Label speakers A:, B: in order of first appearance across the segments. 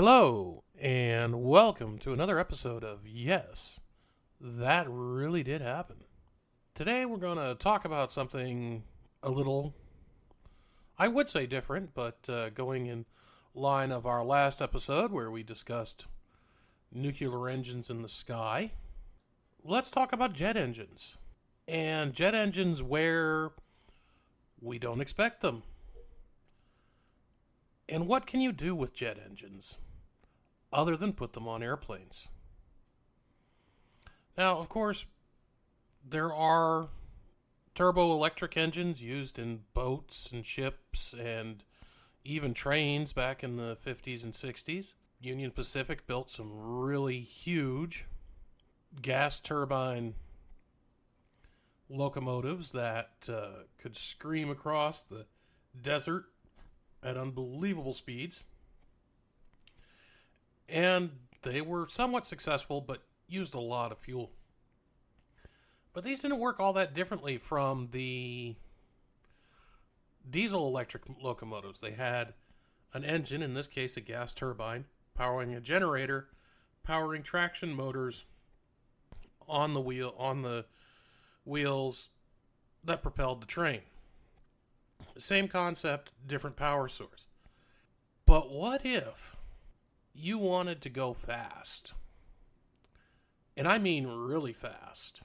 A: Hello, and welcome to another episode of Yes, That Really Did Happen. Today we're going to talk about something a little, I would say different, but going in line of our last episode where we discussed nuclear engines in the sky. Let's talk about jet engines. And jet engines where we don't expect them. And what can you do with jet engines other than put them on airplanes? Now, of course, there are turbo-electric engines used in boats and ships and even trains back in the 50s and 60s. Union Pacific built some really huge gas turbine locomotives that could scream across the desert at unbelievable speeds. And they were somewhat successful, but used a lot of fuel. But these didn't work all that differently from the diesel-electric locomotives. They had an engine, in this case a gas turbine, powering a generator, powering traction motors on the wheels that propelled the train. Same concept, different power source. But what if you wanted to go fast? And I mean really fast.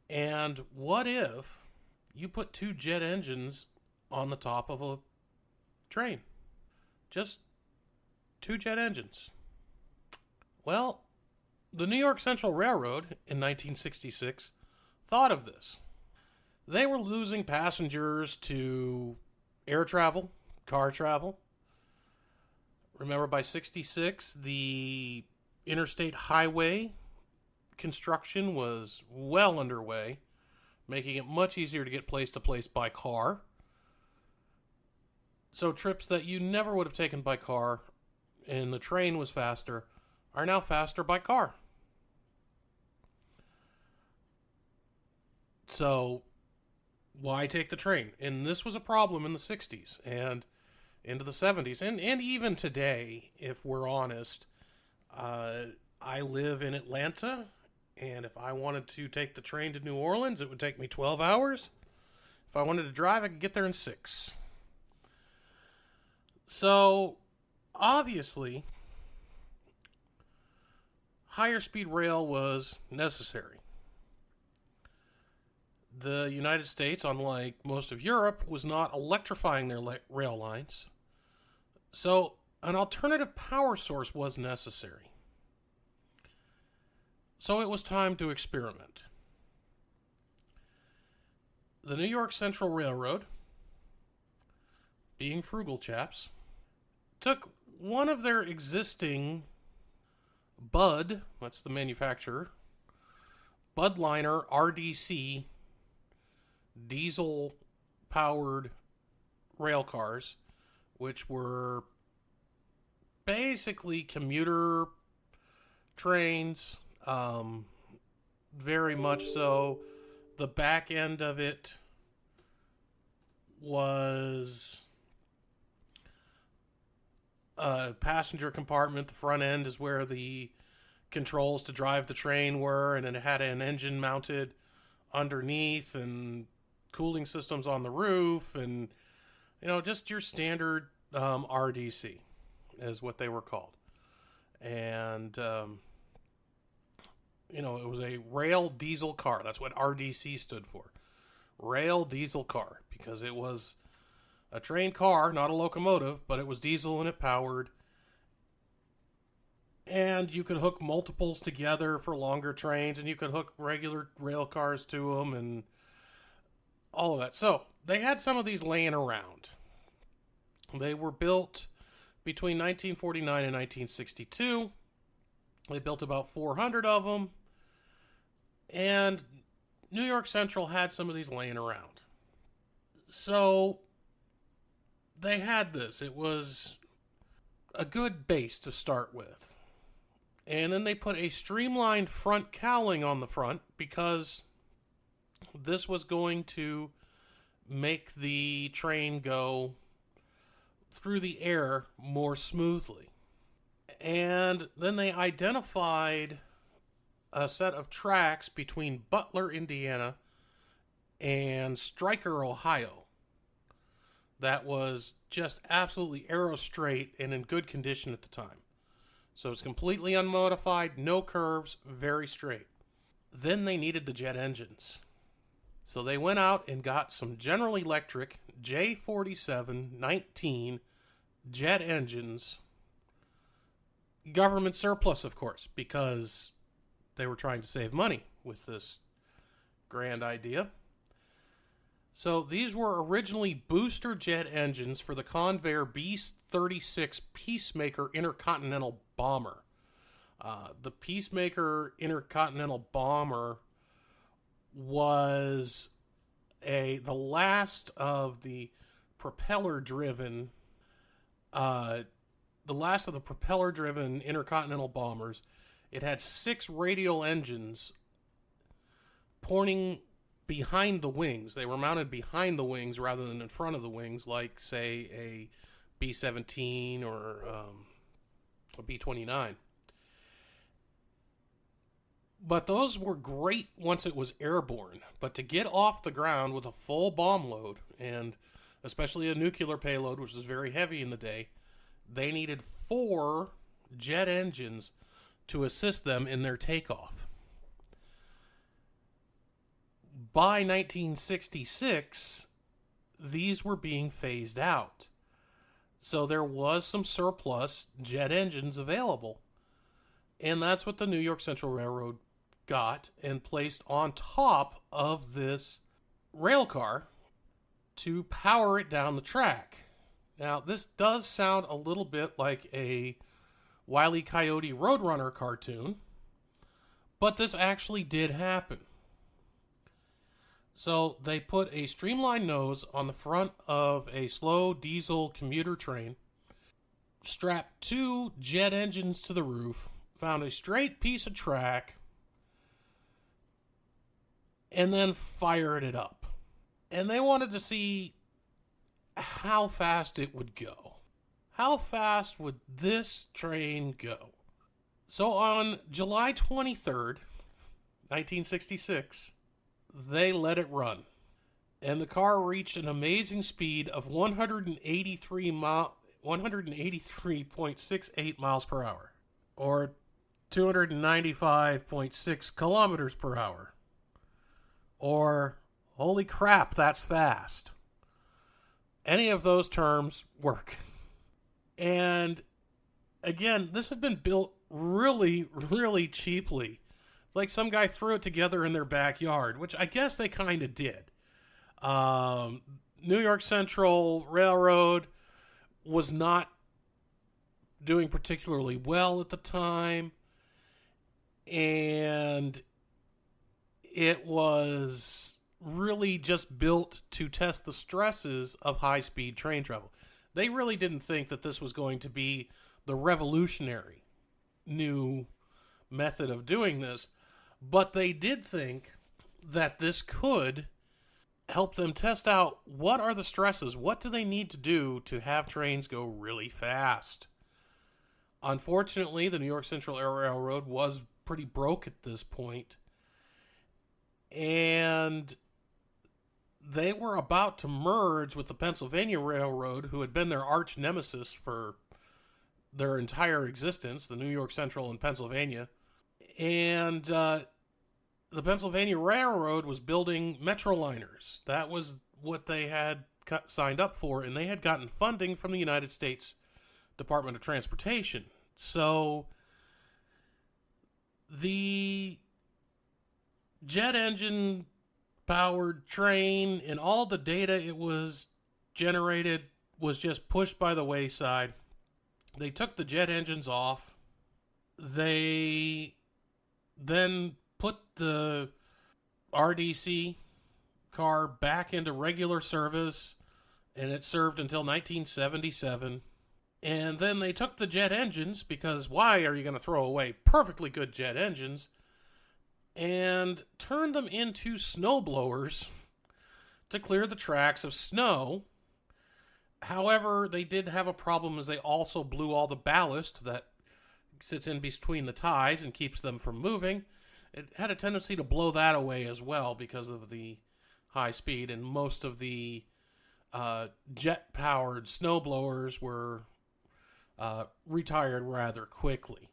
A: And what if you put two jet engines on the top of a train? Just two jet engines. Well, the New York Central Railroad in 1966 thought of this. They were losing passengers to air travel, car travel. Remember, by 66, the interstate highway construction was well underway, making it much easier to get place to place by car. So trips that you never would have taken by car and the train was faster are now faster by car. So why take the train? And this was a problem in the 60s and into the 70s. And even today, if we're honest, I live in Atlanta. And if I wanted to take the train to New Orleans, it would take me 12 hours. If I wanted to drive, I could get there in 6. So, obviously, higher speed rail was necessary. The United States, unlike most of Europe, was not electrifying their rail lines. So, an alternative power source was necessary. So it was time to experiment. The New York Central Railroad, being frugal chaps, took one of their existing Bud, that's the manufacturer, Budliner RDC diesel-powered rail cars, which were basically commuter trains, very much so. The back end of it was a passenger compartment. The front end is where the controls to drive the train were, and it had an engine mounted underneath and cooling systems on the roof, and just your standard RDC is what they were called. And it was a rail diesel car. That's what RDC stood for. Rail diesel car, because it was a train car, not a locomotive, but it was diesel and it powered. And you could hook multiples together for longer trains, and you could hook regular rail cars to them and all of that. So they had some of these laying around. They were built between 1949 and 1962. They built about 400 of them. And New York Central had some of these laying around. So they had this. It was a good base to start with. And then they put a streamlined front cowling on the front because this was going to make the train go through the air more smoothly. And then they identified a set of tracks between Butler, Indiana, and Stryker, Ohio, that was just absolutely arrow straight and in good condition at the time. So it's completely unmodified, no curves, very straight. Then they needed the jet engines. So they went out and got some General Electric J47-19 jet engines. Government surplus, of course, because they were trying to save money with this grand idea. So these were originally booster jet engines for the Convair B-36 Peacemaker Intercontinental Bomber. The Peacemaker Intercontinental Bomber was the last of the propeller-driven intercontinental bombers. It had 6 radial engines pointing behind the wings. They were mounted behind the wings rather than in front of the wings, like, say, a B-17 or a B-29. But those were great once it was airborne. But to get off the ground with a full bomb load, and especially a nuclear payload, which was very heavy in the day, they needed 4 jet engines to assist them in their takeoff. By 1966, these were being phased out. So there was some surplus jet engines available. And that's what the New York Central Railroad got and placed on top of this rail car to power it down the track. Now, this does sound a little bit like a Wiley Coyote Roadrunner cartoon, but this actually did happen. So they put a streamlined nose on the front of a slow diesel commuter train, strapped 2 jet engines to the roof, found a straight piece of track, and then fired it up. And they wanted to see how fast it would go. How fast would this train go? So on July 23rd, 1966, they let it run. And the car reached an amazing speed of 183.68 miles per hour, or 295.6 kilometers per hour, or holy crap, that's fast. Any of those terms work. And again, this had been built really, really cheaply. It's like some guy threw it together in their backyard, which I guess they kind of did. New York Central Railroad was not doing particularly well at the time, and it was really just built to test the stresses of high-speed train travel. They really didn't think that this was going to be the revolutionary new method of doing this, but they did think that this could help them test out what are the stresses, what do they need to do to have trains go really fast. Unfortunately, the New York Central Railroad was pretty broke at this point, and they were about to merge with the Pennsylvania Railroad, who had been their arch nemesis for their entire existence, the New York Central and Pennsylvania. And the Pennsylvania Railroad was building Metroliners. That was what they had signed up for, and they had gotten funding from the United States Department of Transportation. So the jet engine powered train and all the data it was generated was just pushed by the wayside. They took the jet engines off. They then put the RDC car back into regular service, and it served until 1977. And then they took the jet engines, because why are you going to throw away perfectly good jet engines, and turned them into snow blowers to clear the tracks of snow However, they did have a problem as they also blew all the ballast that sits in between the ties and keeps them from moving. It had a tendency to blow that away as well because of the high speed, and most of the jet-powered snowblowers were retired rather quickly.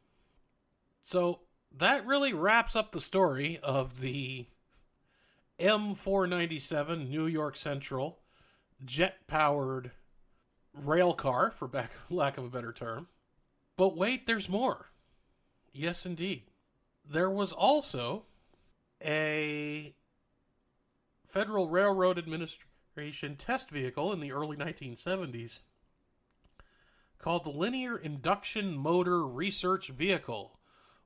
A: So that really wraps up the story of the M497 New York Central jet-powered rail car, for lack of a better term. But wait, there's more. Yes, indeed. There was also a Federal Railroad Administration test vehicle in the early 1970s called the Linear Induction Motor Research Vehicle,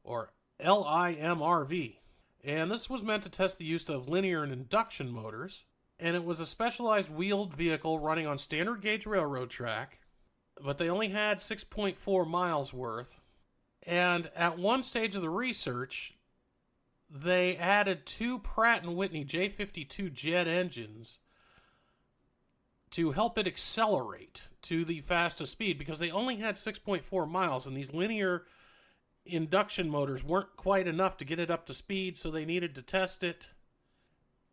A: or LIMRV. And this was meant to test the use of linear and induction motors, and it was a specialized wheeled vehicle running on standard gauge railroad track, but they only had 6.4 miles worth. And at one stage of the research, they added 2 Pratt & Whitney J52 jet engines to help it accelerate to the fastest speed, because they only had 6.4 miles, and these linear induction motors weren't quite enough to get it up to speed, so they needed to test it.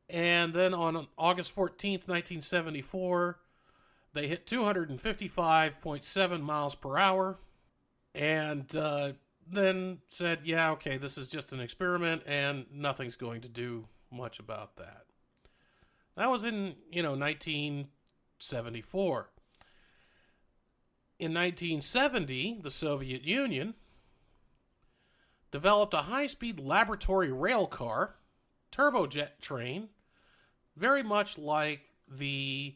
A: And then on August 14th, 1974, they hit 255.7 miles per hour, and then said, yeah, okay, this is just an experiment, and nothing's going to do much about that. That was in, 1974. In 1970, the Soviet Union developed a high-speed laboratory rail car, turbojet train, very much like the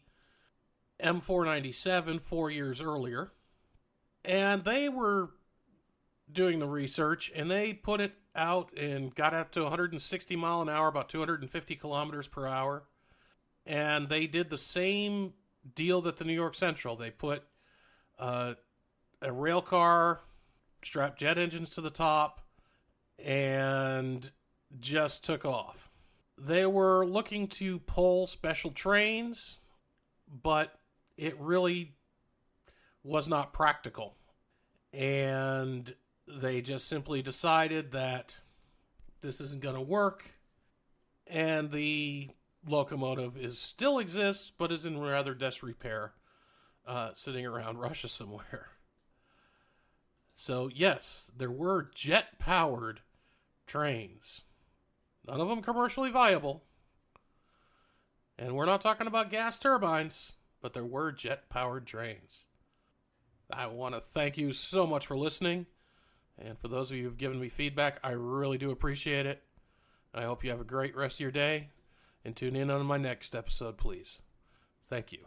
A: M497 4 years earlier. And they were doing the research, and they put it out and got up to 160 mile an hour, about 250 kilometers per hour. And they did the same deal that the New York Central. They put a rail car, strapped jet engines to the top, and just took off. They were looking to pull special trains, but it really was not practical. And they just simply decided that this isn't going to work, and the locomotive still exists, but is in rather disrepair, sitting around Russia somewhere. So yes, there were jet-powered trains. None of them commercially viable. And we're not talking about gas turbines, but there were jet-powered trains. I want to thank you so much for listening. And for those of you who've given me feedback, I really do appreciate it. I hope you have a great rest of your day. And tune in on my next episode, please. Thank you.